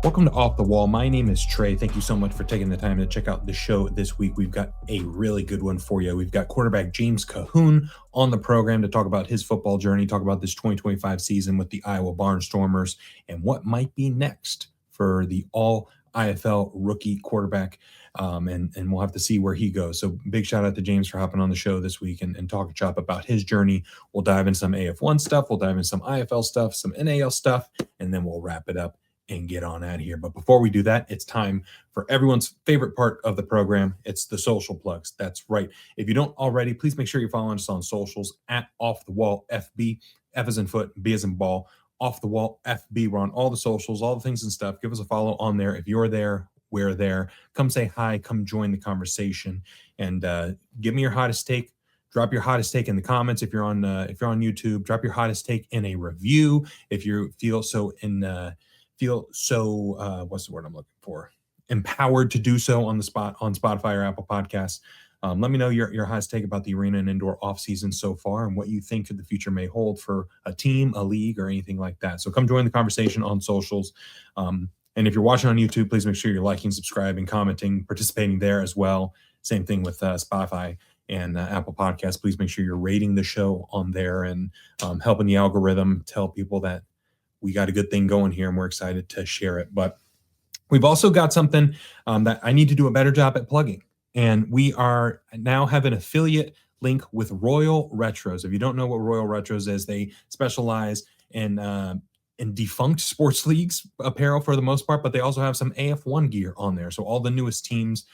Welcome to Off the Wall. My name is Trey. Thank you so much for taking the time to check out the show this week. We've got a really good one for you. We've got quarterback James Cahoon on the program to talk about his football journey, talk about this 2025 season with the Iowa Barnstormers and what might be next for the all IFL rookie quarterback. And we'll have to see where he goes. So big shout out to James for hopping on the show this week and talking shop about his journey. We'll dive in some AF1 stuff. We'll dive in some IFL stuff, some NAL stuff, and then we'll wrap it up and get on out of here. But before we do that, it's time for everyone's favorite part of the program. It's the social plugs. That's right. If you don't already, please make sure you're following us on socials at Off the Wall FB, F as in foot, B as in ball, Off the Wall FB. We're on all the socials, all the things and stuff. Give us a follow on there. If you're there, we're there. Come say hi. Come join the conversation and give me your hottest take. Drop your hottest take in the comments. If you're on YouTube, drop your hottest take in a review. If you feel so what's the word I'm looking for? Empowered to do so on the spot on Spotify or Apple Podcasts. Let me know your hottest take about the arena and indoor off season so far and what you think the future may hold for a team, a league, or anything like that. So come join the conversation on socials. And if you're watching on YouTube, please make sure you're liking, subscribing, commenting, participating there as well. Same thing with Spotify and Apple Podcasts. Please make sure you're rating the show on there and helping the algorithm tell people that we got a good thing going here and we're excited to share it. But we've also got something that I need to do a better job at plugging. And we are now have an affiliate link with Royal Retros. If you don't know what Royal Retros is, they specialize in defunct sports leagues apparel for the most part, but they also have some AF1 gear on there. So all the newest teams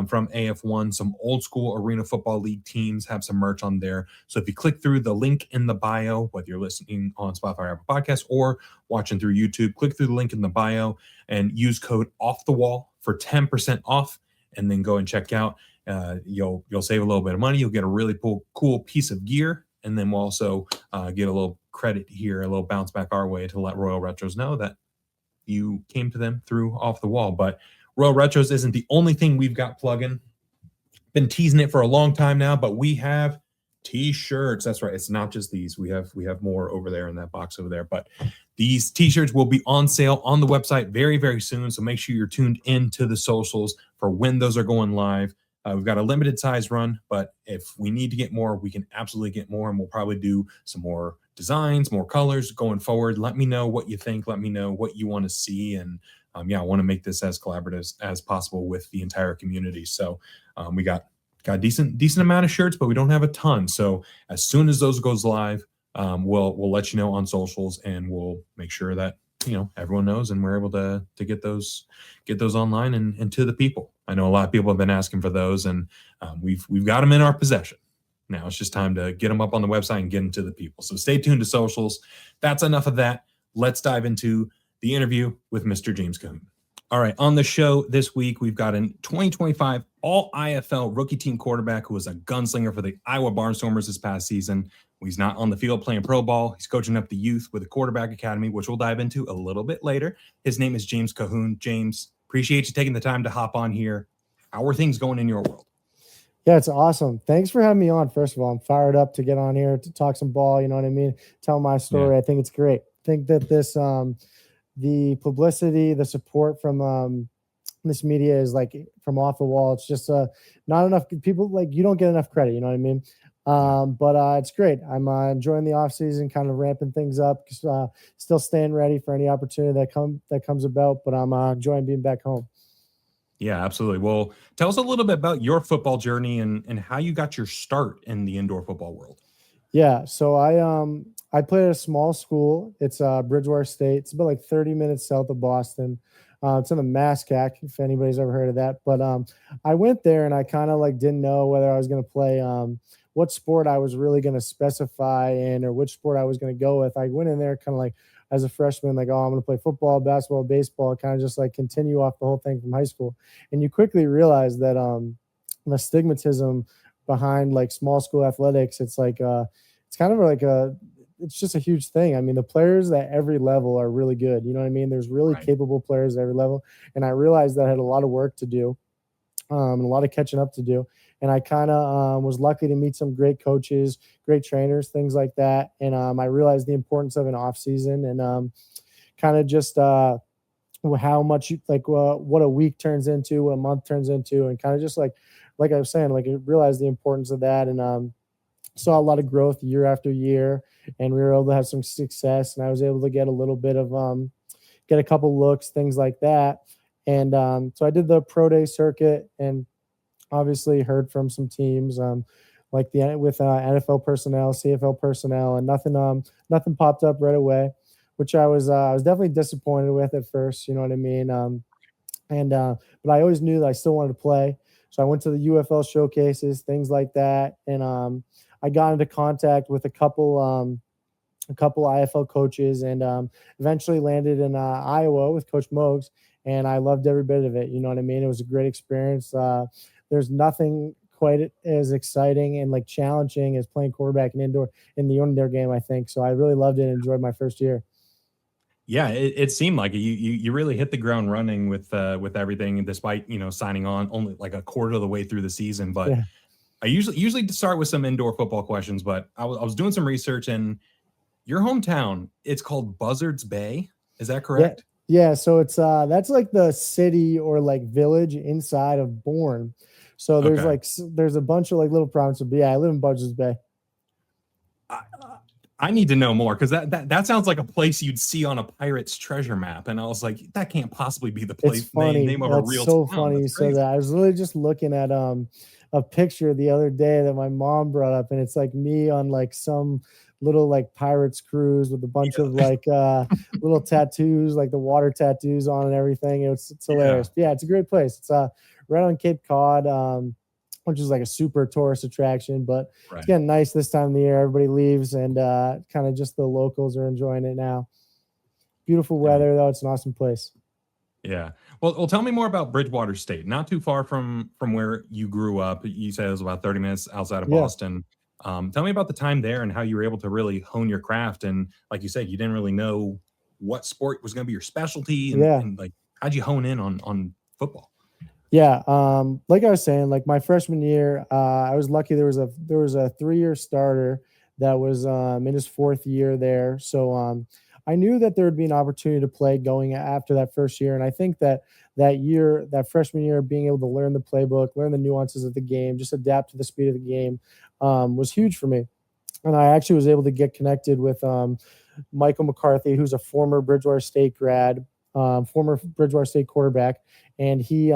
from AF1, some old school Arena Football League teams have some merch on there. So if you click through the link in the bio, whether you're listening on Spotify or Apple Podcasts or watching through YouTube, click through the link in the bio and use code OFFTHEWALL for 10% off, and then go and check out. You'll save a little bit of money. You'll get a really cool piece of gear, and then we'll also get a little credit here, a little bounce back our way to let Royal Retros know that you came to them through Off the Wall. But Royal Retros isn't the only thing we've got plugging. Been teasing it for a long time now, but we have t-shirts. That's right. It's not just these. We have more over there in that box over there. But these t-shirts will be on sale on the website very, very soon. So make sure you're tuned into the socials for when those are going live. We've got a limited size run, but if we need to get more, we can absolutely get more, and we'll probably do some more designs, more colors going forward. Let me know what you think. Let me know what you want to see. And I want to make this as collaborative as possible with the entire community. So we got a decent amount of shirts, but we don't have a ton. So as soon as those goes live, we'll let you know on socials, and we'll make sure that everyone knows, and we're able to get those online and to the people. I know a lot of people have been asking for those, and we've got them in our possession. Now it's just time to get them up on the website and get them to the people. So stay tuned to socials. That's enough of that. Let's dive into the interview with Mr. James Cahoon. All right, on the show this week, we've got a 2025 all IFL rookie team quarterback who was a gunslinger for the Iowa Barnstormers this past season. He's not on the field playing pro ball. He's coaching up the youth with a quarterback academy, which we'll dive into a little bit later. His name is James Cahoon. James, appreciate you taking the time to hop on here. How are things going in your world? Yeah, it's awesome. Thanks for having me on. First of all, I'm fired up to get on here to talk some ball. You know what I mean? Tell my story. Yeah. I think it's great. I think that this, the publicity, the support from this media is like from Off the Wall. It's just not enough people. Like, you don't get enough credit. You know what I mean? But it's great. I'm enjoying the off season, kind of ramping things up, still staying ready for any opportunity that comes about. But I'm enjoying being back home. Yeah, absolutely. Well, tell us a little bit about your football journey and how you got your start in the indoor football world. Yeah, so I played at a small school. It's Bridgewater State. It's about like 30 minutes south of Boston. It's in the Mascac, if anybody's ever heard of that. But I went there and I kind of like didn't know whether I was going to play what sport I was really going to specify in, or which sport I was going to go with. I went in there kind of like as a freshman, like, oh, I'm going to play football, basketball, baseball, kind of just like continue off the whole thing from high school. And you quickly realize that the stigmatism behind like small school athletics, it's like it's kind of like it's just a huge thing. I mean, the players at every level are really good. You know what I mean? There's really capable players at every level. And I realized that I had a lot of work to do and a lot of catching up to do. And I kind of was lucky to meet some great coaches, great trainers, things like that. And I realized the importance of an off season, and kind of just how much what a week turns into, what a month turns into, and kind of just like I was saying, like I realized the importance of that, and saw a lot of growth year after year, and we were able to have some success, and I was able to get a little bit of get a couple looks, things like that. And so I did the pro day circuit, and obviously heard from some teams like the with NFL personnel, CFL personnel, and nothing popped up right away, which I was definitely disappointed with at first. You know what I mean? But I always knew that I still wanted to play, so I went to the UFL showcases, things like that, and I got into contact with a couple IFL coaches, and eventually landed in Iowa with Coach Mogs, and I loved every bit of it. You know what I mean? It was a great experience. There's nothing quite as exciting and like challenging as playing quarterback in the indoor game, I think. So I really loved it and enjoyed my first year. Yeah, it seemed like you really hit the ground running with everything, despite signing on only like a quarter of the way through the season. But Yeah. I usually start with some indoor football questions. But I was doing some research, and your hometown, it's called Buzzards Bay. Is that correct? Yeah. So it's that's like the city or like village inside of Bourne. So Okay. there's a bunch of like little provinces. But yeah, I live in Buzzards Bay. I need to know more, because that sounds like a place you'd see on a pirate's treasure map, and I was like, that can't possibly be the It's place funny. name of a That's real so town. funny That's you said crazy. that. I was literally just looking at a picture the other day that my mom brought up, and it's like me on like some little like pirates cruise with a bunch of Yeah, like little tattoos, like the water tattoos on and everything. It's yeah, hilarious. But yeah, it's a great place. It's right on Cape Cod, which is like a super tourist attraction, but it's right. getting nice this time of the year. Everybody leaves, and kind of just the locals are enjoying it now. Beautiful Yeah. weather though. It's an awesome place. Yeah. Well, tell me more about Bridgewater State. Not too far from where you grew up. You said it was about 30 minutes outside of Yeah. Boston. Tell me about the time there and how you were able to really hone your craft. And like you said, you didn't really know what sport was going to be your specialty, Yeah. and like how'd you hone in on football? Yeah. Like I was saying, like my freshman year, I was lucky there was a 3-year starter that was in his fourth year there. So I knew that there would be an opportunity to play going after that first year. And I think that freshman year, being able to learn the playbook, learn the nuances of the game, just adapt to the speed of the game, was huge for me. And I actually was able to get connected with Michael McCarthy, who's a former Bridgewater State grad, former Bridgewater State quarterback, and he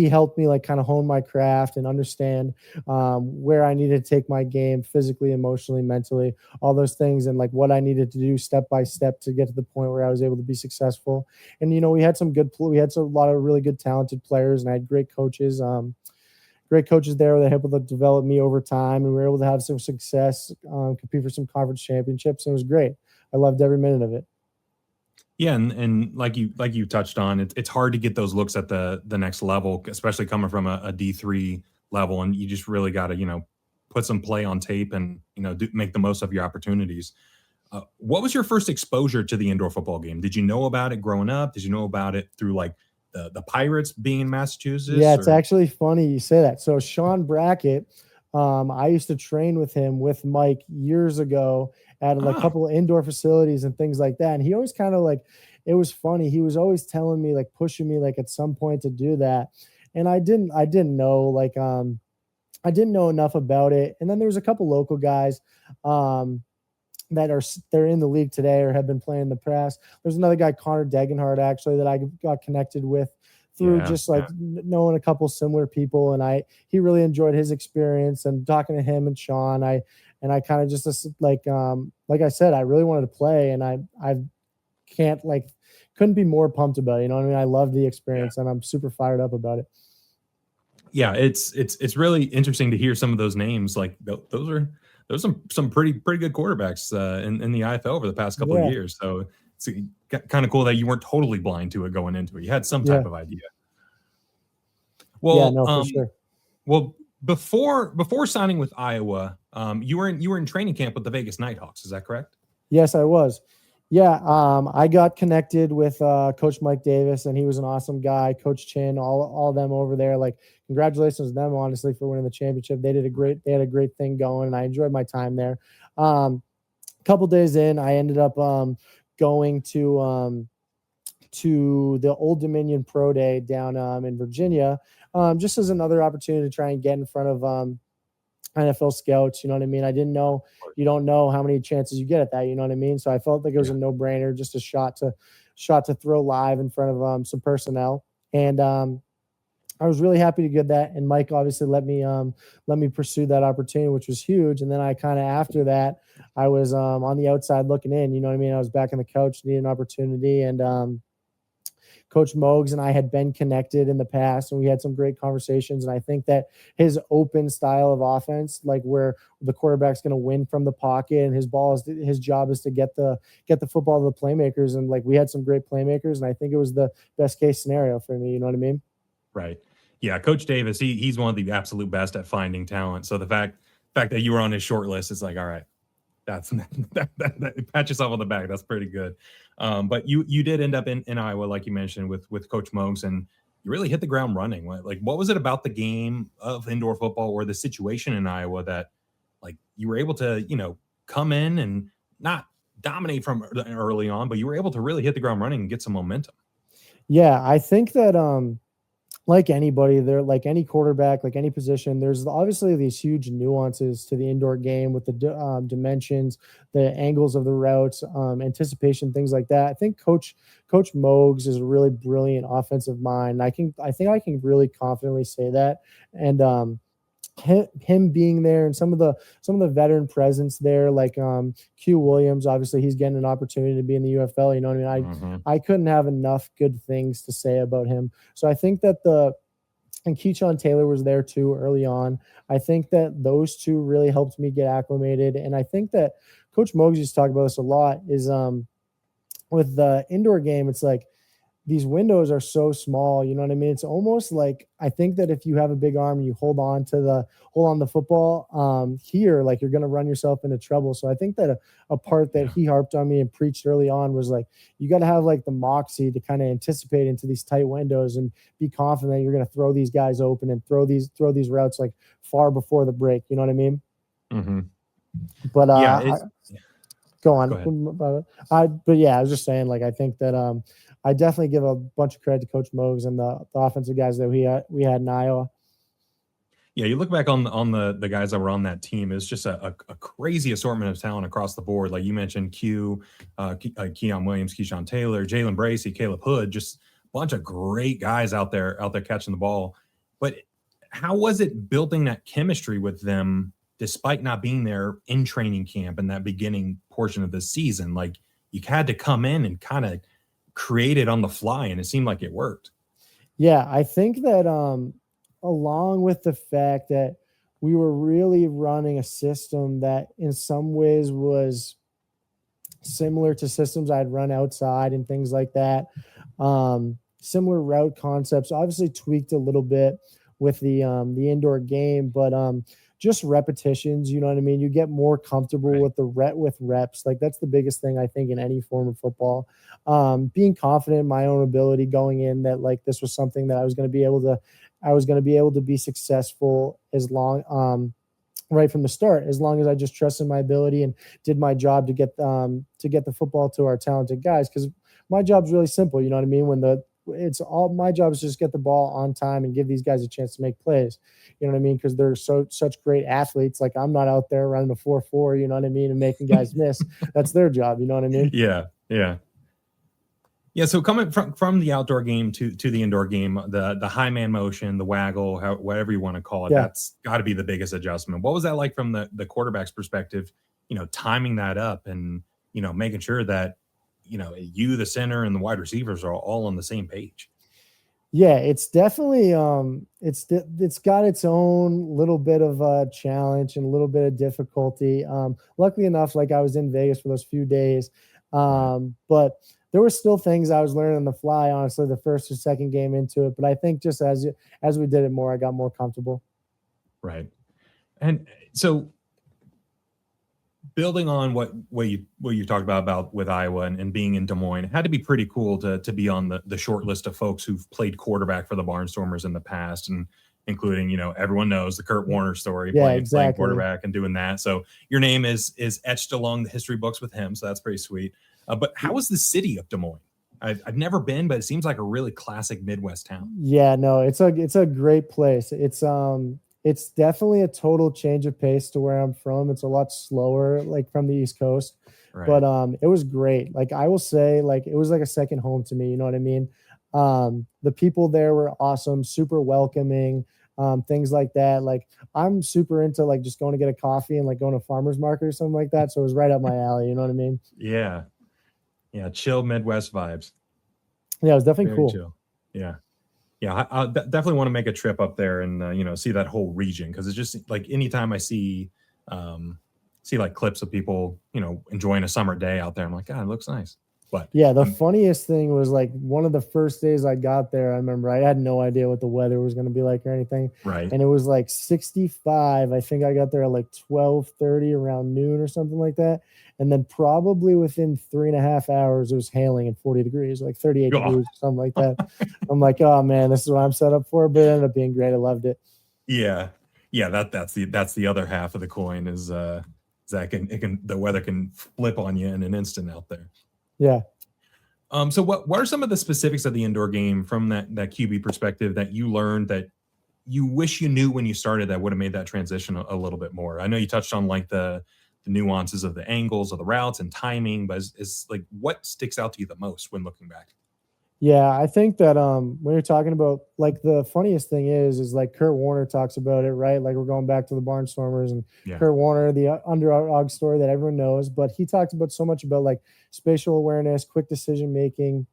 helped me like kind of hone my craft and understand where I needed to take my game physically, emotionally, mentally, all those things, and like what I needed to do step by step to get to the point where I was able to be successful. And we had we had a lot of really good talented players, and I had great coaches. Great coaches there that were able to develop me over time, and we were able to have some success, compete for some conference championships, and it was great. I loved every minute of it. Yeah, and like you touched on, it's hard to get those looks at the next level, especially coming from a D3 level, and you just really got to put some play on tape and make the most of your opportunities. What was your first exposure to the indoor football game? Did you know about it growing up? Did you know about it through like the Pirates being in Yeah, Massachusetts? it's Or actually funny you say that. So Sean Brackett, I used to train with him with Mike years ago at a ah, couple of indoor facilities and things like that. And he always kind of like, it was funny. He was always telling me, like pushing me like at some point to do that. And I didn't know I didn't know enough about it. And then there was a couple local guys, um, they're in the league today or have been playing in the past. There's another guy, Connor Degenhardt, actually, that I got connected with through yeah, just like knowing a couple similar people, and he really enjoyed his experience, and talking to him and Sean, I kind of just like I said, I really wanted to play, and I can't like couldn't be more pumped about it. You know what I mean? I love the yeah. experience, and I'm super fired up about it. Yeah, it's really interesting to hear some of those names. Like those are some pretty good quarterbacks in the IFL over the past couple of Yeah, years. So it's kind of cool that you weren't totally blind to it going into it. You had some yeah, type of idea. yeah. Well, No, for sure. well, before signing with Iowa, you were in training camp with the Vegas Nighthawks. Is that correct? Yes, I was. Yeah, I got connected with Coach Mike Davis, and he was an awesome guy. Coach Chin, all of them over there. Like, congratulations to them, honestly, for winning the championship. They had a great thing going, and I enjoyed my time there. A couple days in, I ended up going to to the Old Dominion Pro Day down in Virginia, just as another opportunity to try and get in front of NFL scouts. You know what I mean? I didn't know, you don't know how many chances you get at that. You know what I mean? So I felt like it was a no brainer, just a shot to throw live in front of some personnel. And I was really happy to get that. And Mike obviously let me pursue that opportunity, which was huge. And then I kind of, after that, I was on the outside looking in, you know what I mean? I was back on the couch, needed an opportunity. And Coach Mogs and I had been connected in the past, and we had some great conversations. And I think that his open style of offense, like where the quarterback's going to win from the pocket, and his job is to get the football to the playmakers. And like, we had some great playmakers, and I think it was the best case scenario for me. You know what I mean? Right. Yeah. Coach Davis, he's one of the absolute best at finding talent. So the fact that you were on his short list, it's like, all right, that's that pat yourself on the back. That's pretty good. But you did end up in Iowa, like you mentioned, with Coach Mogs, and you really hit the ground running. Like, what was it about the game of indoor football or the situation in Iowa that, like, you were able to, come in and not dominate from early on, but you were able to really hit the ground running and get some momentum? Yeah, I think that like anybody there, like any quarterback, like any position, there's obviously these huge nuances to the indoor game with the dimensions, the angles of the routes, anticipation, things like that. I think Coach Mogs is a really brilliant offensive mind. I think I can really confidently say that. And him being there, and some of the veteran presence there, like Q Williams, obviously he's getting an opportunity to be in the UFL. You know what I mean? I couldn't have enough good things to say about him. So I think that and Keyshawn Taylor was there too early on. I think that those two really helped me get acclimated. And I think that Coach Mogs used to talk about this a lot, is with the indoor game, it's like these windows are so small, you know what I mean? It's almost like, I think that if you have a big arm and you hold on the football here, like, you're going to run yourself into trouble. So I think that a part that he harped on me and preached early on was like, you got to have like the moxie to kind of anticipate into these tight windows and be confident that you're going to throw these guys open and throw these routes like far before the break. You know what I mean? Mm-hmm. But go on. Go ahead. But yeah, I was just saying, like, I think that I definitely give a bunch of credit to Coach Mogs and the offensive guys that we had in Iowa. Yeah, you look back on the guys that were on that team, it's just a crazy assortment of talent across the board. Like you mentioned, Keon Williams, Keyshawn Taylor, Jalen Bracey, Caleb Hood, just a bunch of great guys out there catching the ball. But how was it building that chemistry with them despite not being there in training camp in that beginning portion of the season? Like, you had to come in and kind of create it on the fly, and it seemed like it worked. Yeah, I think that along with the fact that we were really running a system that in some ways was similar to systems I'd run outside and things like that, similar route concepts, obviously tweaked a little bit with the indoor game, but just repetitions, you know what I mean? You get more comfortable with reps. Like, that's the biggest thing I think in any form of football. Being confident in my own ability going in, that like this was something that I was going to be able to be successful as long right from the start, as long as I just trusted my ability and did my job to get the football to our talented guys. Because my job's really simple, you know what I mean? It's all my job is just get the ball on time and give these guys a chance to make plays. You know what I mean? Because they're such great athletes. Like, I'm not out there running a 4.4, you know what I mean, and making guys miss. That's their job, you know what I mean? Yeah. So coming from the outdoor game to the indoor game, the high man motion, the waggle, whatever you want to call it, that's got to be the biggest adjustment. What was that like from the quarterback's perspective? Timing that up and making sure that you, the center, and the wide receivers are all on the same page. Yeah, it's definitely it's got its own little bit of a challenge and a little bit of difficulty. Luckily enough, like, I was in Vegas for those few days, but there were still things I was learning on the fly, honestly, the first or second game into it. But I think just as we did it more, I got more comfortable. Right. And so, building on what you talked about with Iowa and being in Des Moines, it had to be pretty cool to be on the short list of folks who've played quarterback for the Barnstormers in the past, and including, everyone knows the Kurt Warner story, playing quarterback and doing that. So your name is etched along the history books with him. So that's pretty sweet. But how was the city of Des Moines? I've never been, but it seems like a really classic Midwest town. Yeah, no, it's a great place. It's definitely a total change of pace to where I'm from. It's a lot slower, like from the East Coast, Right. but it was great. Like I will say, like it was like a second home to me. You know what I mean? The people there were awesome, super welcoming, things like that. Like I'm super into like just going to get a coffee and like going to farmers market or something like that. So it was right up my alley. You know what I mean? Yeah. Yeah. Chill Midwest vibes. Yeah, it was definitely Very cool. chill. Yeah. Yeah. I definitely want to make a trip up there and, see that whole region. Cause it's just like anytime I see like clips of people, enjoying a summer day out there, I'm like, God, it looks nice. But Yeah, the funniest thing was like one of the first days I got there, I remember I had no idea what the weather was going to be like or anything. right. And it was like 65. I think I got there at like 12:30 around noon or something like that. And then probably within 3.5 hours, it was hailing at 40 degrees, like 38 Oh, degrees, something like that. I'm like, oh man, this is what I'm set up for. But it ended up being great. I loved it. yeah. Yeah. That's the other half of the coin is that the weather can flip on you in an instant out there. Yeah. So what are some of the specifics of the indoor game from that QB perspective that you learned that you wish you knew when you started that would have made that transition a little bit more? I know you touched on like the nuances of the angles of the routes and timing, but is like what sticks out to you the most when looking back? Yeah, I think that when you're talking about like the funniest thing is like Kurt Warner talks about it, right? Like we're going back to the Barnstormers and Yeah. Kurt Warner, the underdog story that everyone knows, but he talks about so much about like spatial awareness, quick decision making,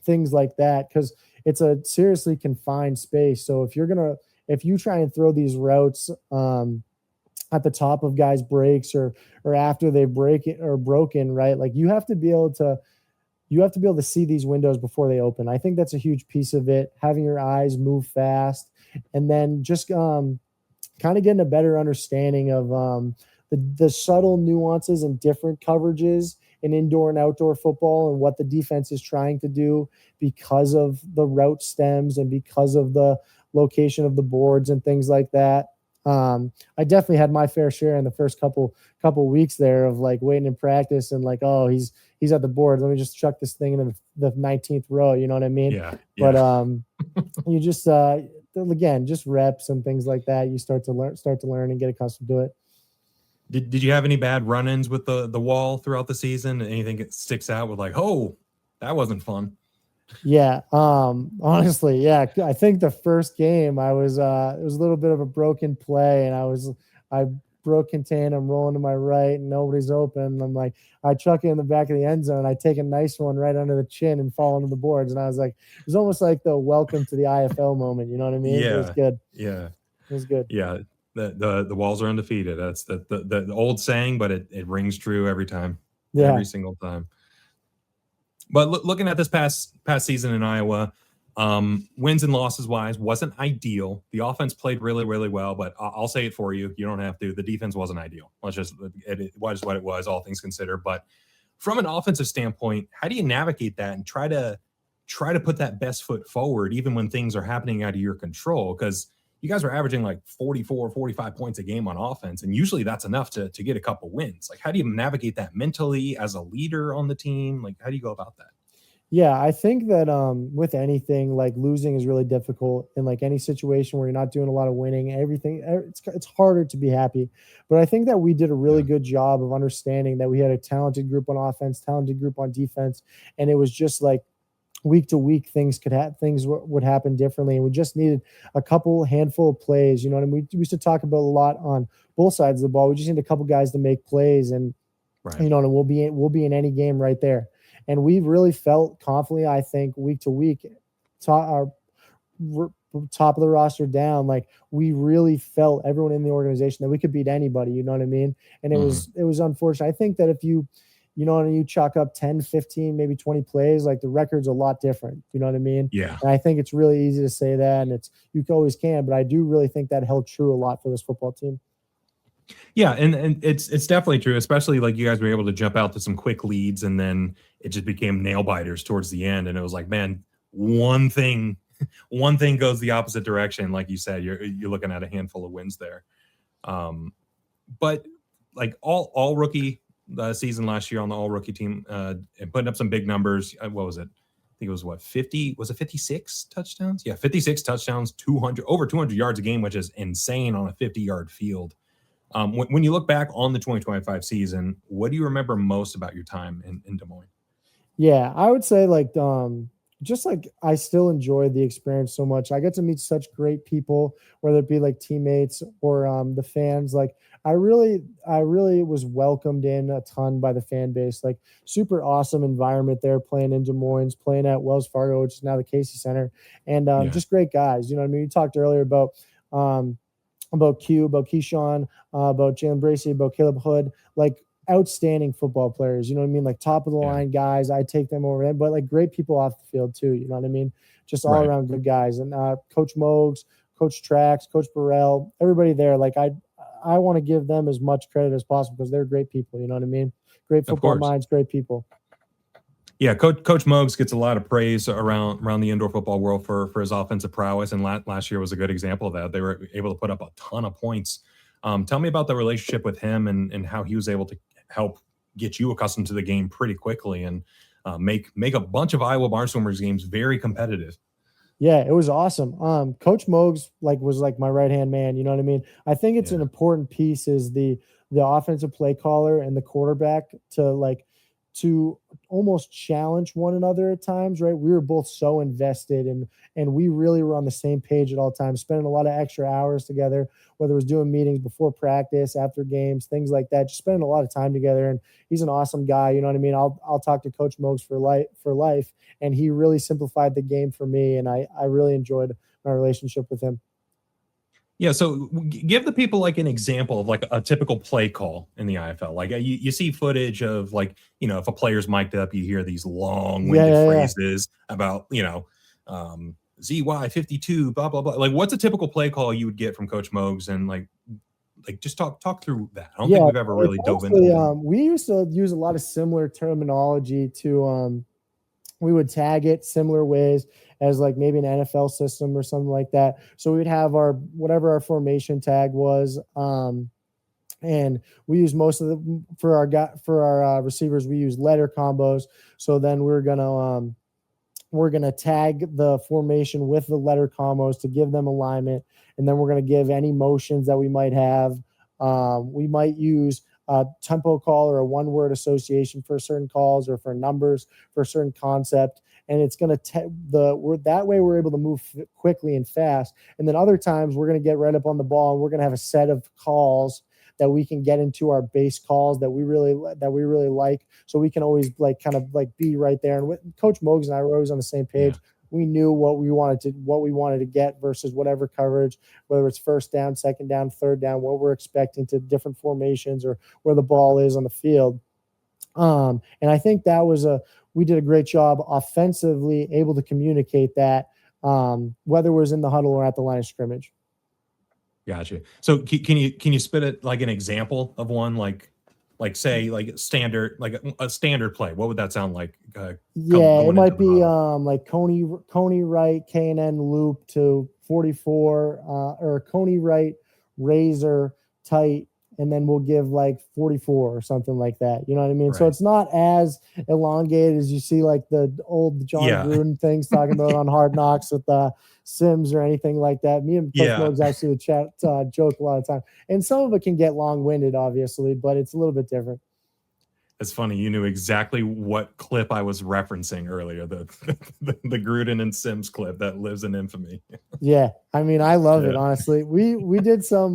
things like that, because it's a seriously confined space. So if you try and throw these routes at the top of guys' breaks or after they break it or broken, right? Like you have to be able to see these windows before they open. I think that's a huge piece of it. Having your eyes move fast, and then just kind of getting a better understanding of the subtle nuances and different coverages in indoor and outdoor football and what the defense is trying to do because of the route stems and because of the location of the boards and things like that. I definitely had my fair share in the first couple weeks there of like waiting in practice and like, oh, he's at the board. Let me just chuck this thing in the 19th row. You know what I mean? Yeah. But you just again, just reps and things like that. You start to learn and get accustomed to it. Did you have any bad run-ins with the wall throughout the season? Anything that sticks out with like, oh, that wasn't fun? Yeah. Honestly, yeah. I think the first game I was it was a little bit of a broken play and I broke contain, I'm rolling to my right and nobody's open. I'm like, I chuck it in the back of the end zone. I take a nice one right under the chin and fall into the boards. And I was like, it was almost like the welcome to the IFL moment. You know what I mean? It was Yeah. good. Yeah. It was good. Yeah. The walls are undefeated. That's the old saying, but it rings true every time. Yeah. Every single time. But looking at this past season in Iowa, wins and losses wise, wasn't ideal. The offense played really, really well, but I'll say it for you. You don't have to. The defense wasn't ideal. It was what it was, all things considered. But from an offensive standpoint, how do you navigate that and try to put that best foot forward, even when things are happening out of your control? Because you guys are averaging like 44, 45 points a game on offense. And usually that's enough to get a couple wins. Like, how do you navigate that mentally as a leader on the team? Like, how do you go about that? Yeah, I think that with anything, like losing is really difficult in like any situation where you're not doing a lot of winning. Everything it's harder to be happy, but I think that we did a really good job of understanding that we had a talented group on offense, talented group on defense, and it was just like week to week things would happen differently, and we just needed a handful of plays. You know what I mean? We used to talk about a lot on both sides of the ball. We just need a couple guys to make plays, and Right. you know, and we'll be in any game right there. And we really felt confidently, I think, week to week, top of the roster down, like we really felt everyone in the organization that we could beat anybody, you know what I mean? And it was unfortunate. I think that if you know, and you chalk up 10, 15, maybe 20 plays, like the record's a lot different, you know what I mean? Yeah. And I think it's really easy to say that, and you always can, but I do really think that held true a lot for this football team. Yeah, and it's definitely true, especially like you guys were able to jump out to some quick leads, and then it just became nail biters towards the end, and it was like, man, one thing goes the opposite direction. Like you said, you're looking at a handful of wins there. But like all rookie season last year on the all rookie team, and putting up some big numbers. What was it? think it was what, 50, was it 56 touchdowns? Yeah, 56 touchdowns, over 200 yards a game, which is insane on a 50-yard field. When you look back on the 2025 season, what do you remember most about your time in Des Moines? Yeah, I would say like just like I still enjoyed the experience so much. I get to meet such great people, whether it be like teammates or the fans. Like I really was welcomed in a ton by the fan base. Like super awesome environment there, playing in Des Moines, playing at Wells Fargo, which is now the Casey Center, and Yeah, just great guys. You know what I mean? We talked earlier um, about about Keyshawn, about Jalen Bracey, about Caleb Hood, like outstanding football players. You know what I mean? Like top of the yeah, line guys. I take them over them, but like great people off the field too. You know what I mean? Just all right. around good guys. And Coach Mogs, Coach Trax, Coach Burrell, everybody there. Like I want to give them as much credit as possible because they're great people. You know what I mean? Great Of football course. minds, great people. Yeah, Coach Mogs gets a lot of praise around the indoor football world for his offensive prowess, and last year was a good example of that. They were able to put up a ton of points. Tell me about the relationship with him and how he was able to help get you accustomed to the game pretty quickly and make a bunch of Iowa Barnstormers games very competitive. Yeah, it was awesome. Coach Mogs like was like my right hand man. You know what I mean? I think it's an Yeah, important piece is the offensive play caller and the quarterback to almost challenge one another at times. Right? We were both so invested and we really were on the same page at all times, spending a lot of extra hours together, whether it was doing meetings before practice, after games, things like that. Just spending a lot of time together. And he's an awesome guy. You know what I mean? I'll talk to Coach Mogs for life, and he really simplified the game for me, and I really enjoyed my relationship with him. yeah. So give the people like an example of like a typical play call in the IFL. Like you see footage of like if a player's mic'd up, you hear these Yeah, long-winded yeah, yeah. phrases about ZY52 blah blah blah. Like what's a typical play call you would get from Coach Mogs and like just talk through that. I don't think Yeah, we've ever it's really dove into actually that. we used to use a lot of similar terminology to we would tag it similar ways as like maybe an NFL system or something like that. So we'd have our whatever our formation tag was, and we use most of the for our receivers. We use letter combos. So then we're gonna tag the formation with the letter combos to give them alignment, and then we're gonna give any motions that we might have. We might use a tempo call or a one-word association for certain calls or for numbers for a certain concept, and it's gonna we're that way we're able to move quickly and fast. And then other times we're gonna get right up on the ball and we're gonna have a set of calls that we can get into our base calls that we really like, so we can always like kind of like be right there. And with Coach Mogs and I were always on the same Yeah. page. We knew what we wanted to get versus whatever coverage, whether it's first down, second down, third down, what we're expecting to different formations or where the ball is on the field. And I think we did a great job offensively, able to communicate that, whether it was in the huddle or at the line of scrimmage. Gotcha. So can you spit it like an example of one like say like standard like a standard play? What would that sound like Yeah, it going into might the be huddle? like Coney right K&N loop to 44, or Coney right razor tight, and then we'll give like 44 or something like that. You know what I mean? So Right. it's not as elongated as you see like the old John Yeah. Gruden things talking about on Hard Knocks with Sims or anything like that. Me and Coach Yeah. Mogs actually would chat joke a lot of time, and some of it can get long winded, obviously, but it's a little bit different. It's funny. You knew exactly what clip I was referencing earlier. The Gruden and Sims clip that lives in infamy. Yeah, I mean, I love it, Yeah. honestly. We did some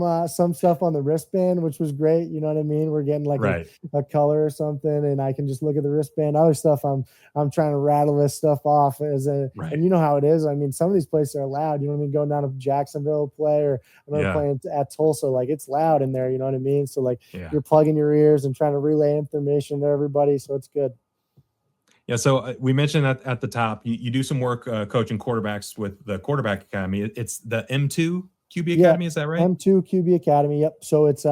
stuff on the wristband, which was great. You know what I mean? We're getting like Right. a color or something, and I can just look at the wristband. Other stuff, I'm trying to rattle this stuff off and Right. you know how it is. I mean, some of these places are loud. You know what I mean? Going down to Jacksonville to play, or I remember Yeah. playing at Tulsa, like it's loud in there. You know what I mean? So like Yeah. you're plugging your ears and trying to relay information to everybody. So it's good. Yeah. So we mentioned at the top, you do some work coaching quarterbacks with the quarterback academy. It's the M2 QB Yeah, Academy. Is that right? M2 QB Academy. Yep. So it's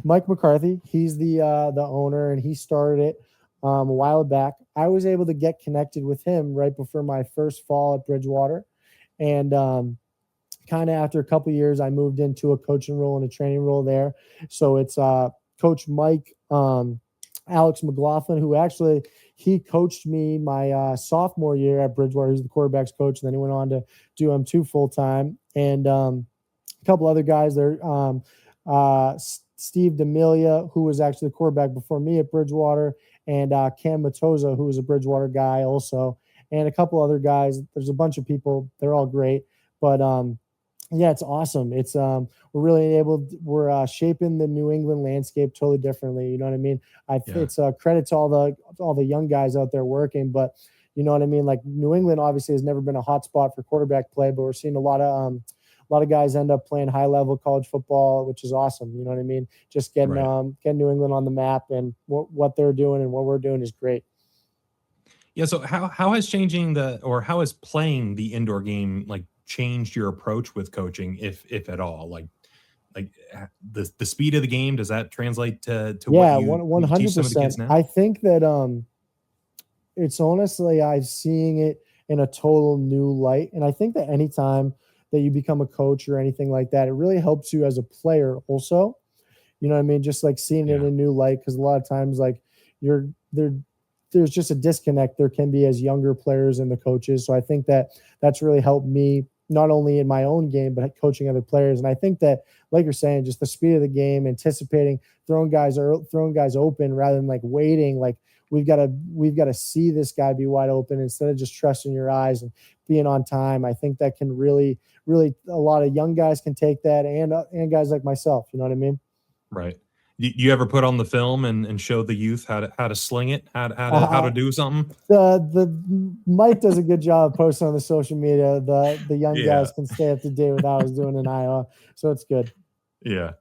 Mike McCarthy. He's the owner, and he started it a while back. I was able to get connected with him right before my first fall at Bridgewater, and kind of after a couple of years, I moved into a coaching role and a training role there. So it's Coach Mike, Alex McLaughlin, who actually he coached me my sophomore year at Bridgewater. He was the quarterback's coach, and then he went on to do M2 full time. And a couple other guys there. Steve D'Amelia, who was actually the quarterback before me at Bridgewater, and Cam Matoza, who was a Bridgewater guy also, and a couple other guys. There's a bunch of people. They're all great. But yeah, it's awesome. It's we're shaping the New England landscape totally differently. You know what I mean? It's a credit to all the young guys out there working, but you know what I mean? Like New England obviously has never been a hot spot for quarterback play, but we're seeing a lot of guys end up playing high level college football, which is awesome. You know what I mean? Just getting New England on the map, and what they're doing and what we're doing is great. Yeah. So how has how has playing the indoor game like changed your approach with coaching, if at all? Like the speed of the game, does that translate to what you teach some of the kids 100%. now? I think that it's honestly I'm seeing it in a total new light, and I think that anytime that you become a coach or anything like that, it really helps you as a player also. You know what I mean? Just like seeing it in a new light, because a lot of times like there's just a disconnect there can be as younger players and the coaches. So I think that that's really helped me not only in my own game, but coaching other players. And I think that, like you're saying, just the speed of the game, anticipating, throwing guys open rather than like waiting. Like we've got to see this guy be wide open instead of just trusting your eyes and being on time. I think that can really, really, a lot of young guys can take that, and guys like myself. You know what I mean? Right. You ever put on the film and show the youth how to sling it, how to do something? The Mike does a good job of posting on the social media. The young guys can stay up to date with how I was doing in Iowa, so it's good. Yeah.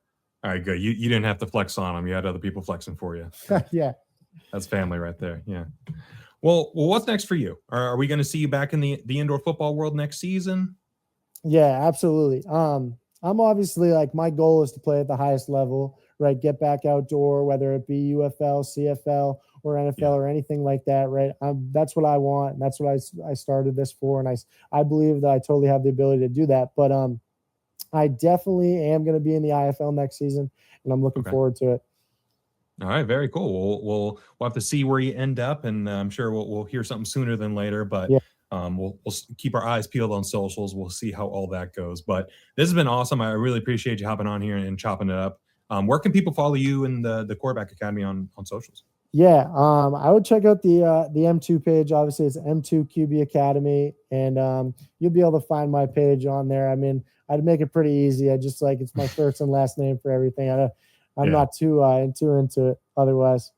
All right, good. You didn't have to flex on them. You had other people flexing for you. Yeah. That's family right there. Yeah. Well, what's next for you? Are we going to see you back in the indoor football world next season? Yeah, absolutely. I'm obviously like my goal is to play at the highest level, right? Get back outdoor, whether it be UFL, CFL, or NFL or anything like that, right? That's what I want. And that's what I started this for. And I believe that I totally have the ability to do that. But I definitely am going to be in the IFL next season, and I'm looking forward to it. All right, very cool. We'll have to see where you end up, and I'm sure we'll hear something sooner than later. But we'll keep our eyes peeled on socials. We'll see how all that goes. But this has been awesome. I really appreciate you hopping on here and chopping it up. Where can people follow you in the Quarterback Academy on socials? Yeah, I would check out the M2 page. Obviously, it's M2 QB Academy, and you'll be able to find my page on there. I mean, I'd make it pretty easy. I just like it's my first and last name for everything. I'm not too into it otherwise.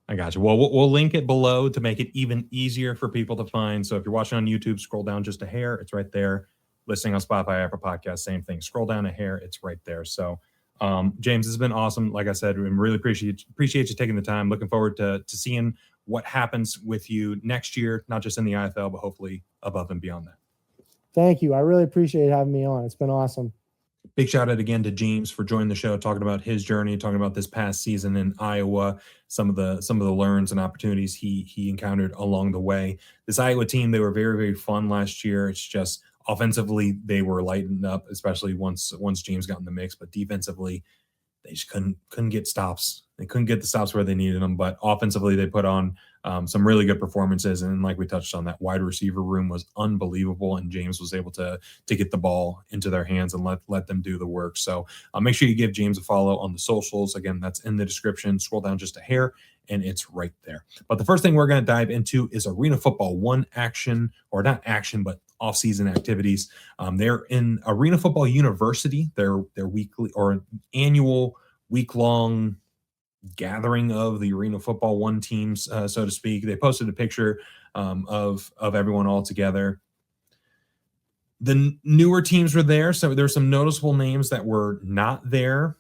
I got you. Well, we'll link it below to make it even easier for people to find. So if you're watching on YouTube, scroll down just a hair. It's right there. Listening on Spotify, Apple Podcasts, same thing. Scroll down a hair. It's right there. So, James, this has been awesome. Like I said, we really appreciate you taking the time. Looking forward to seeing what happens with you next year, not just in the IFL, but hopefully above and beyond that. Thank you. I really appreciate having me on. It's been awesome. Big shout out again to James for joining the show, talking about his journey, talking about this past season in Iowa, some of the learns and opportunities he encountered along the way. This Iowa team, they were very, very fun last year. It's just offensively they were lightened up, especially once James got in the mix. But defensively, they just couldn't get stops. They couldn't get the stops where they needed them. But offensively, they put on some really good performances. And like we touched on, that wide receiver room was unbelievable. And James was able to get the ball into their hands and let them do the work. So make sure you give James a follow on the socials. Again, that's in the description. Scroll down just a hair, and it's right there. But the first thing we're going to dive into is Arena Football 1 action, or not action, but off-season activities. They're in Arena Football University. Their weekly or annual week-long gathering of the Arena Football 1 teams, so to speak. They posted a picture of everyone all together. The newer teams were there, so there's some noticeable names that were not there.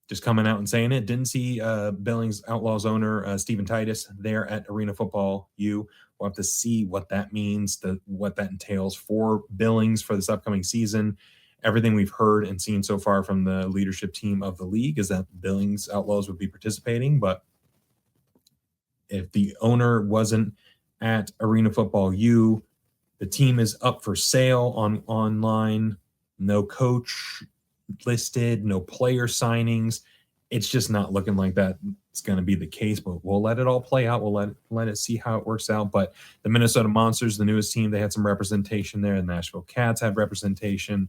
Just coming out and saying it. Didn't see Billings Outlaws owner Stephen Titus there at Arena Football U. We'll have to see what that means, what that entails for Billings for this upcoming season. Everything we've heard and seen so far from the leadership team of the league is that Billings Outlaws would be participating. But if the owner wasn't at Arena Football U, the team is up for sale online. No coach listed, no player signings. it's just not looking like that it's going to be the case, but we'll let it all play out. We'll let it see how it works out. But the Minnesota Monsters, the newest team, they had some representation there. The Nashville Cats had representation.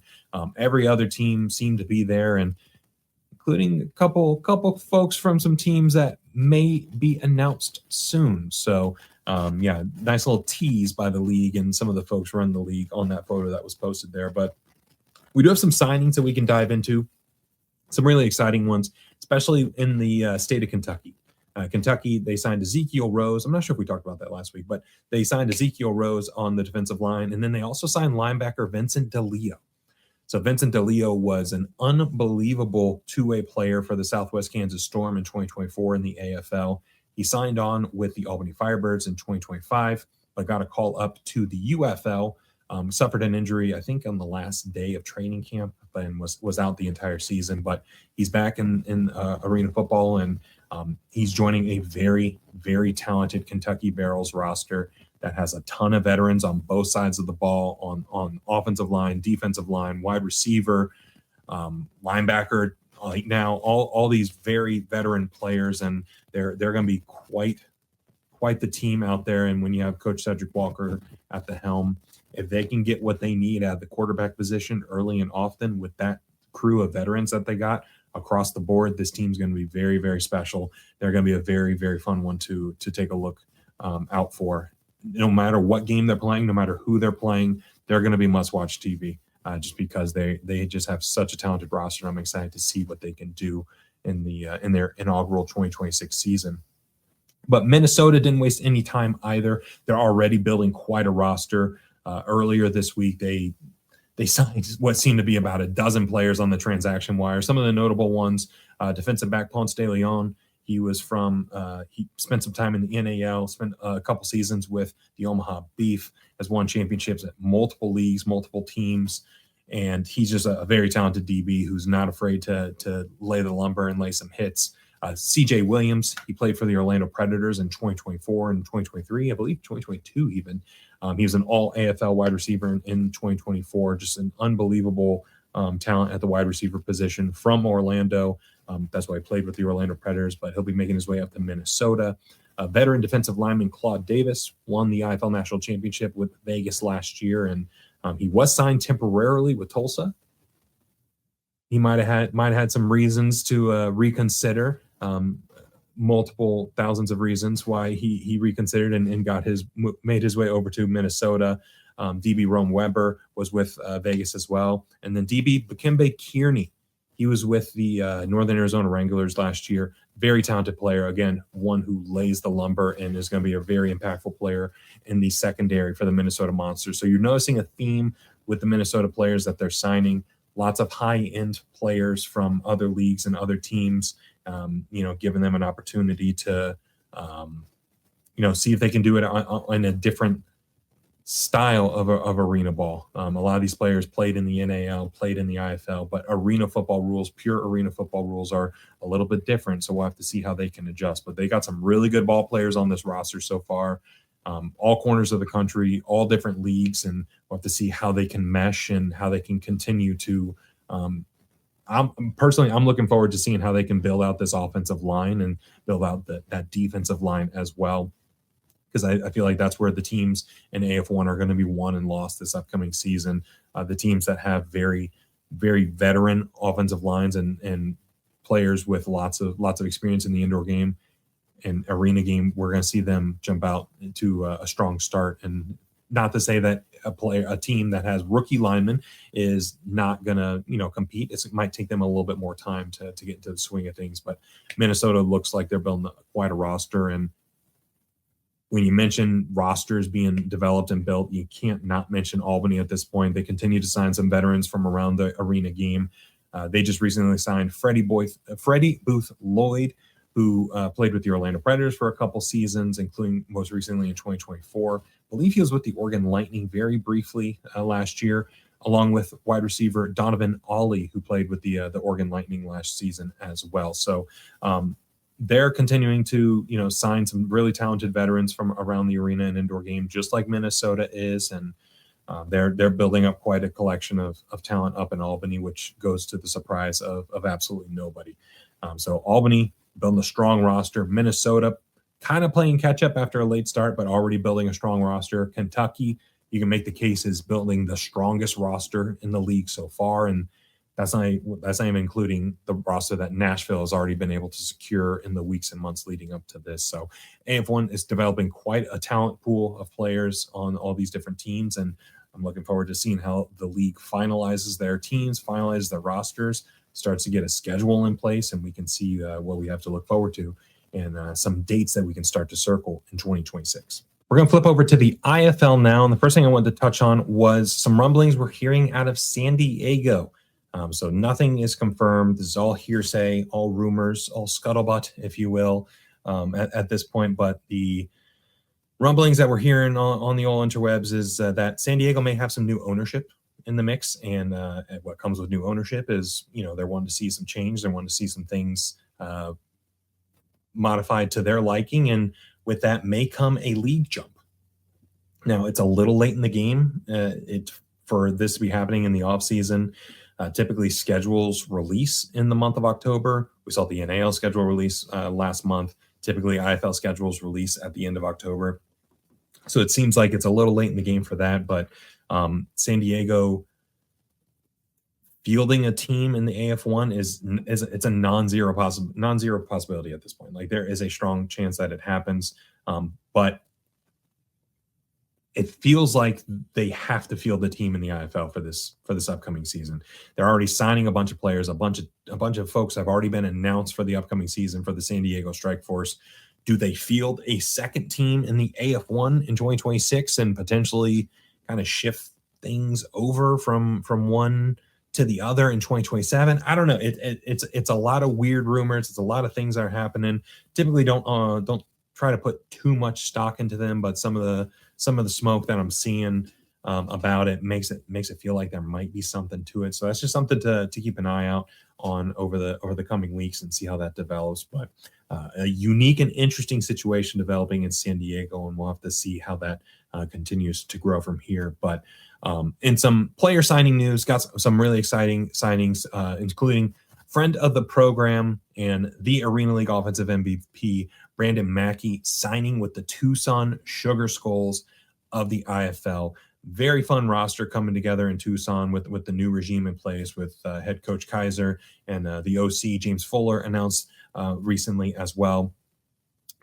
Every other team seemed to be there, and including a couple folks from some teams that may be announced soon. So, nice little tease by the league and some of the folks running the league on that photo that was posted there. But we do have some signings that we can dive into, some really exciting ones, especially in the state of Kentucky. Kentucky, they signed Ezekiel Rose. I'm not sure if we talked about that last week, but they signed Ezekiel Rose on the defensive line, and then they also signed linebacker Vincent DeLeo. So Vincent DeLeo was an unbelievable two-way player for the Southwest Kansas Storm in 2024 in the AFL. He signed on with the Albany Firebirds in 2025, but got a call up to the UFL, suffered an injury, I think, on the last day of training camp, and was out the entire season. But he's back in arena football, and he's joining a very, very talented Kentucky Barrels roster that has a ton of veterans on both sides of the ball, on offensive line, defensive line, wide receiver, linebacker. Like now, all these very veteran players, and they're going to be quite the team out there. And when you have Coach Cedric Walker at the helm, if they can get what they need at the quarterback position early and often with that crew of veterans that they got across the board, this team's going to be very, very special. They're going to be a very, very fun one to take a look out for. No matter what game they're playing, no matter who they're playing, they're going to be must-watch TV just because they just have such a talented roster. I'm excited to see what they can do in their inaugural 2026 season. But Minnesota didn't waste any time either. They're already building quite a roster. Earlier this week, they signed what seemed to be about a dozen players on the transaction wire. Some of the notable ones, defensive back Ponce de Leon. He spent some time in the NAL, spent a couple seasons with the Omaha Beef, has won championships at multiple leagues, multiple teams, and he's just a very talented DB who's not afraid to lay the lumber and lay some hits. CJ Williams, he played for the Orlando Predators in 2024 and 2023, I believe 2022 even. He was an all AFL wide receiver in 2024, just an unbelievable talent at the wide receiver position from Orlando. That's why he played with the Orlando Predators, but he'll be making his way up to Minnesota. Veteran defensive lineman Claude Davis won the IFL National Championship with Vegas last year, and he was signed temporarily with Tulsa. He might have had some reasons to reconsider, multiple thousands of reasons why he reconsidered and made his way over to Minnesota. DB Rome Weber was with Vegas as well, and then DB Bakembe Kearney. He was with the Northern Arizona Wranglers last year. Very talented player. Again, one who lays the lumber and is going to be a very impactful player in the secondary for the Minnesota Monsters. So you're noticing a theme with the Minnesota players that they're signing. Lots of high-end players from other leagues and other teams, giving them an opportunity to, see if they can do it in a different style of arena ball. A lot of these players played in the NAL, played in the IFL, but arena football rules, pure arena football rules are a little bit different. So we'll have to see how they can adjust. But they got some really good ball players on this roster so far, all corners of the country, all different leagues, and we'll have to see how they can mesh and how they can continue to. I'm looking forward to seeing how they can build out this offensive line and build out that defensive line as well. Because I feel like that's where the teams in AF1 are going to be won and lost this upcoming season. The teams that have very, very veteran offensive lines and players with lots of experience in the indoor game and arena game, we're going to see them jump out to a strong start. And not to say that a team that has rookie linemen is not going to compete. It might take them a little bit more time to get into the swing of things. But Minnesota looks like they're building quite a roster, and when you mention rosters being developed and built, you can't not mention Albany at this point. They continue to sign some veterans from around the arena game. They just recently signed Freddie Booth Lloyd, who played with the Orlando Predators for a couple seasons, including most recently in 2024. I believe he was with the Oregon Lightning very briefly last year, along with wide receiver Donovan Ollie, who played with the Oregon Lightning last season as well. So they're continuing to, sign some really talented veterans from around the arena and indoor game, just like Minnesota is. And they're building up quite a collection of talent up in Albany, which goes to the surprise of absolutely nobody. So Albany building a strong roster. Minnesota kind of playing catch up after a late start, but already building a strong roster. Kentucky, you can make the case, is building the strongest roster in the league so far, and that's not even including the roster that Nashville has already been able to secure in the weeks and months leading up to this. So AF1 is developing quite a talent pool of players on all these different teams, and I'm looking forward to seeing how the league finalizes their teams, finalizes their rosters, starts to get a schedule in place, and we can see what we have to look forward to and some dates that we can start to circle in 2026. We're going to flip over to the IFL now, and the first thing I wanted to touch on was some rumblings we're hearing out of San Diego. So nothing is confirmed. This is all hearsay, all rumors, all scuttlebutt, if you will, at this point. But the rumblings that we're hearing on the old interwebs is that San Diego may have some new ownership in the mix. And what comes with new ownership is, they're wanting to see some change. They want to see some things modified to their liking. And with that may come a league jump. Now, it's a little late in the game for this to be happening in the offseason. Typically, schedules release in the month of October. We saw the NAL schedule release last month. Typically, IFL schedules release at the end of October. So it seems like it's a little late in the game for that. But San Diego fielding a team in the AF1 it's a non-zero possibility at this point. Like, there is a strong chance that it happens, but it feels like they have to field the team in the IFL for this upcoming season. They're already signing a bunch of players. A bunch of folks have already been announced for the upcoming season for the San Diego Strike Force. Do they field a second team in the AF1 in 2026 and potentially kind of shift things over from one to the other in 2027? I don't know. It's a lot of weird rumors. It's a lot of things that are happening. Typically, don't try to put too much stock into them, but some of the smoke that I'm seeing about it makes it feel like there might be something to it. So that's just something to keep an eye out on over the coming weeks and see how that develops. But a unique and interesting situation developing in San Diego, and we'll have to see how that continues to grow from here. But in some player signing news, got some really exciting signings, including friend of the program and the Arena League offensive MVP, Brandon Mackey, signing with the Tucson Sugar Skulls of the IFL. Very fun roster coming together in Tucson with the new regime in place, with head coach Kaiser and the OC James Fuller announced recently as well.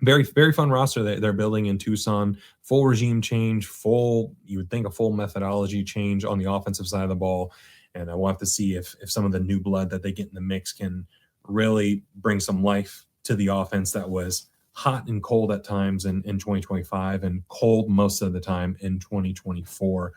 Very, very fun roster that they're building in Tucson. Full regime change, you would think a full methodology change on the offensive side of the ball. And we'll have to see if some of the new blood that they get in the mix can really bring some life to the offense that was hot and cold at times in 2025 and cold most of the time in 2024.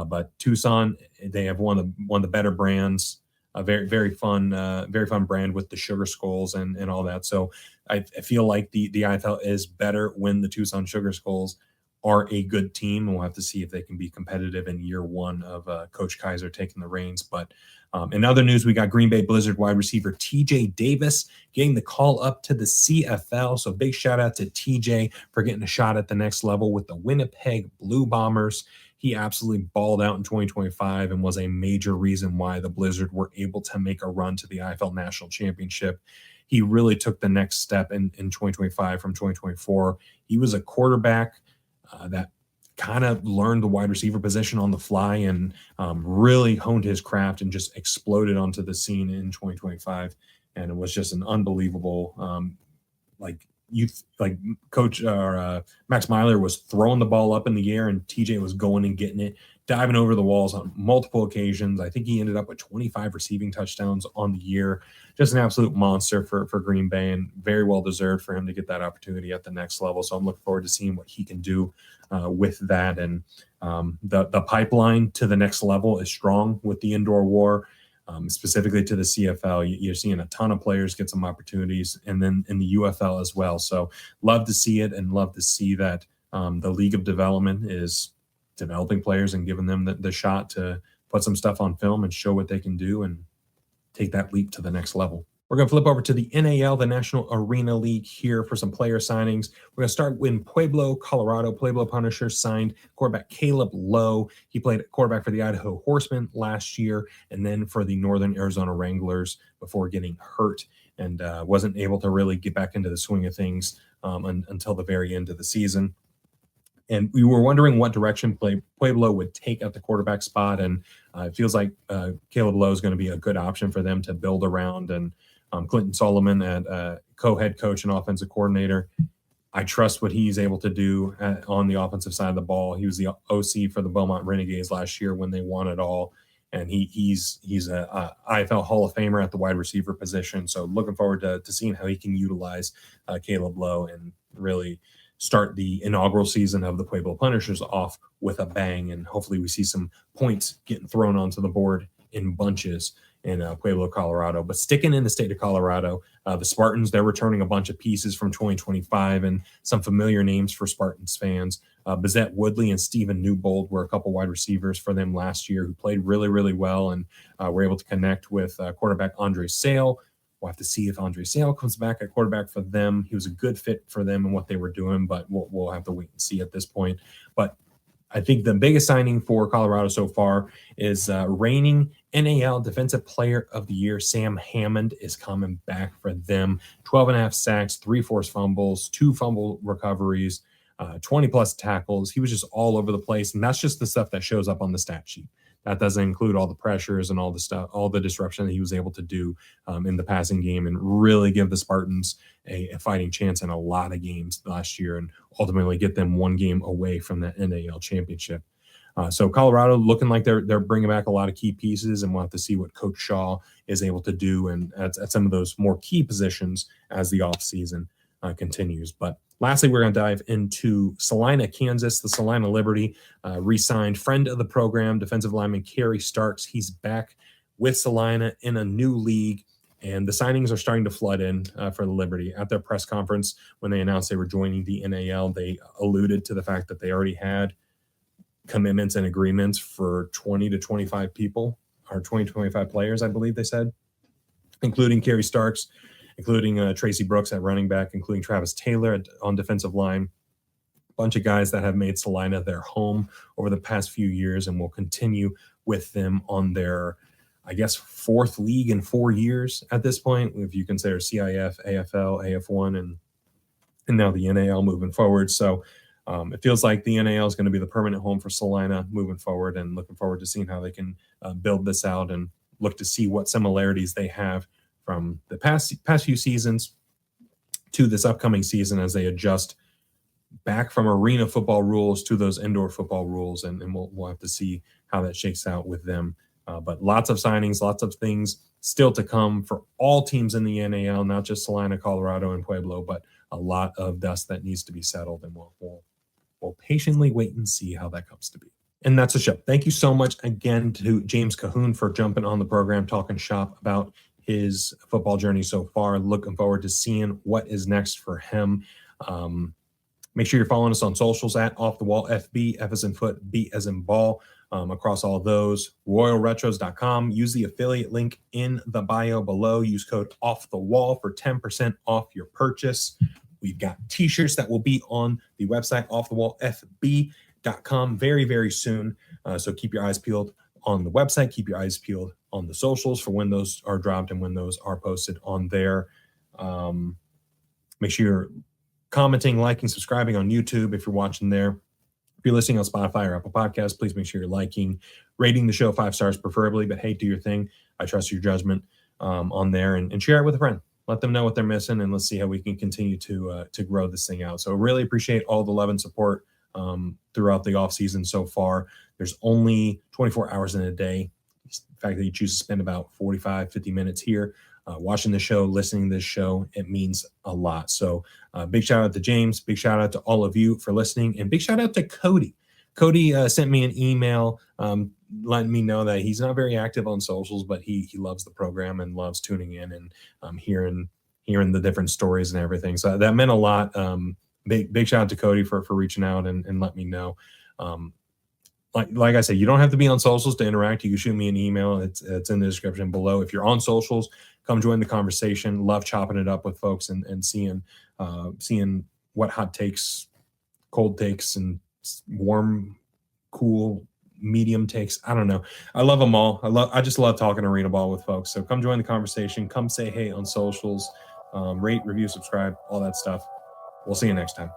But Tucson, they have one of the better brands, a very fun brand with the Sugar Skulls and all that. So I feel like the IFL is better when the Tucson Sugar Skulls are a good team, and we'll have to see if they can be competitive in year one of Coach Kaiser taking the reins. But in other news, we got Green Bay Blizzard wide receiver TJ Davis getting the call up to the CFL. So big shout out to TJ for getting a shot at the next level with the Winnipeg Blue Bombers. He absolutely balled out in 2025 and was a major reason why the Blizzard were able to make a run to the IFL National Championship. He really took the next step in 2025 from 2024. He was a quarterback that kind of learned the wide receiver position on the fly and really honed his craft and just exploded onto the scene in 2025. And it was just an unbelievable, Coach Max Myler was throwing the ball up in the air and TJ was going and getting it, diving over the walls on multiple occasions. I think he ended up with 25 receiving touchdowns on the year. Just an absolute monster for Green Bay, and very well deserved for him to get that opportunity at the next level. So I'm looking forward to seeing what he can do with that. And the pipeline to the next level is strong with the indoor war, specifically to the CFL. You're seeing a ton of players get some opportunities, and then in the UFL as well. So love to see it, and love to see that the League of Development is developing players and giving them the shot to put some stuff on film and show what they can do and take that leap to the next level. We're going to flip over to the NAL, the National Arena League, here for some player signings. We're going to start in Pueblo, Colorado. Pueblo Punishers signed quarterback Kaleb Lowe. He played quarterback for the Idaho Horsemen last year and then for the Northern Arizona Wranglers before getting hurt and wasn't able to really get back into the swing of things until the very end of the season. And we were wondering what direction Pueblo would take at the quarterback spot, and it feels like Kaleb Lowe is going to be a good option for them to build around. And Clinton Solomon at co-head coach and offensive coordinator, I trust what he's able to do on the offensive side of the ball. He was the OC for the Beaumont Renegades last year when they won it all, and he's a IFL Hall of Famer at the wide receiver position. So looking forward to seeing how he can utilize Kaleb Lowe and really start the inaugural season of the Pueblo Punishers off with a bang, and hopefully we see some points getting thrown onto the board in bunches in Pueblo, Colorado. But sticking in the state of Colorado, the Spartans, they're returning a bunch of pieces from 2025 and some familiar names for Spartans fans. Bizette Woodley and Stephen Newbold were a couple wide receivers for them last year who played really, really well and were able to connect with quarterback Andre Sale. We'll have to see if Andre Sale comes back at quarterback for them. He was a good fit for them and what they were doing, but we'll have to wait and see at this point. But I think the biggest signing for Colorado so far is reigning NAL Defensive Player of the Year, Sam Hammond, is coming back for them. 12.5 sacks, 3 forced fumbles, 2 fumble recoveries, 20-plus tackles. He was just all over the place, and that's just the stuff that shows up on the stat sheet. That doesn't include all the pressures and all the stuff, all the disruption that he was able to do in the passing game and really give the Spartans a fighting chance in a lot of games last year and ultimately get them one game away from the NAL championship. So Colorado looking like they're bringing back a lot of key pieces, and we'll have to see what Coach Shaw is able to do and at some of those more key positions as the offseason continues. But lastly, we're going to dive into Salina, Kansas. The Salina Liberty re-signed friend of the program, defensive lineman Kerry Starks. He's back with Salina in a new league, and the signings are starting to flood in for the Liberty. At their press conference, when they announced they were joining the NAL, they alluded to the fact that they already had commitments and agreements for 20 to 25 people, or 20 to 25 players, I believe they said, including Kerry Starks, including Tracy Brooks at running back, including Travis Taylor on defensive line. A bunch of guys that have made Salina their home over the past few years and will continue with them on their, I guess, 4th league in 4 years at this point, if you consider CIF, AFL, AF1, and now the NAL moving forward. So it feels like the NAL is going to be the permanent home for Salina moving forward, and looking forward to seeing how they can build this out and look to see what similarities they have from the past few seasons to this upcoming season as they adjust back from arena football rules to those indoor football rules, and we'll have to see how that shakes out with them. But lots of signings, lots of things still to come for all teams in the NAL, not just Salina, Colorado, and Pueblo, but a lot of dust that needs to be settled, and we'll patiently wait and see how that comes to be. And that's the show. Thank you so much again to James Cahoon for jumping on the program, talking shop about his football journey so far. Looking forward to seeing what is next for him. Make sure you're following us on socials at Off the Wall FB, F as in foot, B as in ball, across all those. RoyalRetros.com. Use the affiliate link in the bio below. Use code Off the Wall for 10% off your purchase. We've got t-shirts that will be on the website, offthewallfb.com, very, very soon. So keep your eyes peeled on the website. Keep your eyes peeled on the socials for when those are dropped and when those are posted on there. Make sure you're commenting, liking, subscribing on YouTube if you're watching there. If you're listening on Spotify or Apple Podcasts, please make sure you're liking, rating the show 5 stars preferably, but hey, do your thing. I trust your judgment on there, and share it with a friend. Let them know what they're missing, and let's see how we can continue to grow this thing out. So really appreciate all the love and support throughout the off season so far. There's only 24 hours in a day. The fact that you choose to spend about 45, 50 minutes here watching the show, listening to this show, it means a lot. So big shout out to James, big shout out to all of you for listening, and big shout out to Cody. Cody sent me an email letting me know that he's not very active on socials, but he loves the program and loves tuning in and hearing the different stories and everything. So that meant a lot. Big shout out to Cody for reaching out and letting me know. like I said, you don't have to be on socials to interact. You can shoot me an email. It's in the description below. If you're on socials, come join the conversation. Love chopping it up with folks and seeing what hot takes, cold takes, and warm, cool, medium takes. I don't know. I love them all. I just love talking arena ball with folks. So come join the conversation. Come say hey on socials. Rate, review, subscribe, all that stuff. We'll see you next time.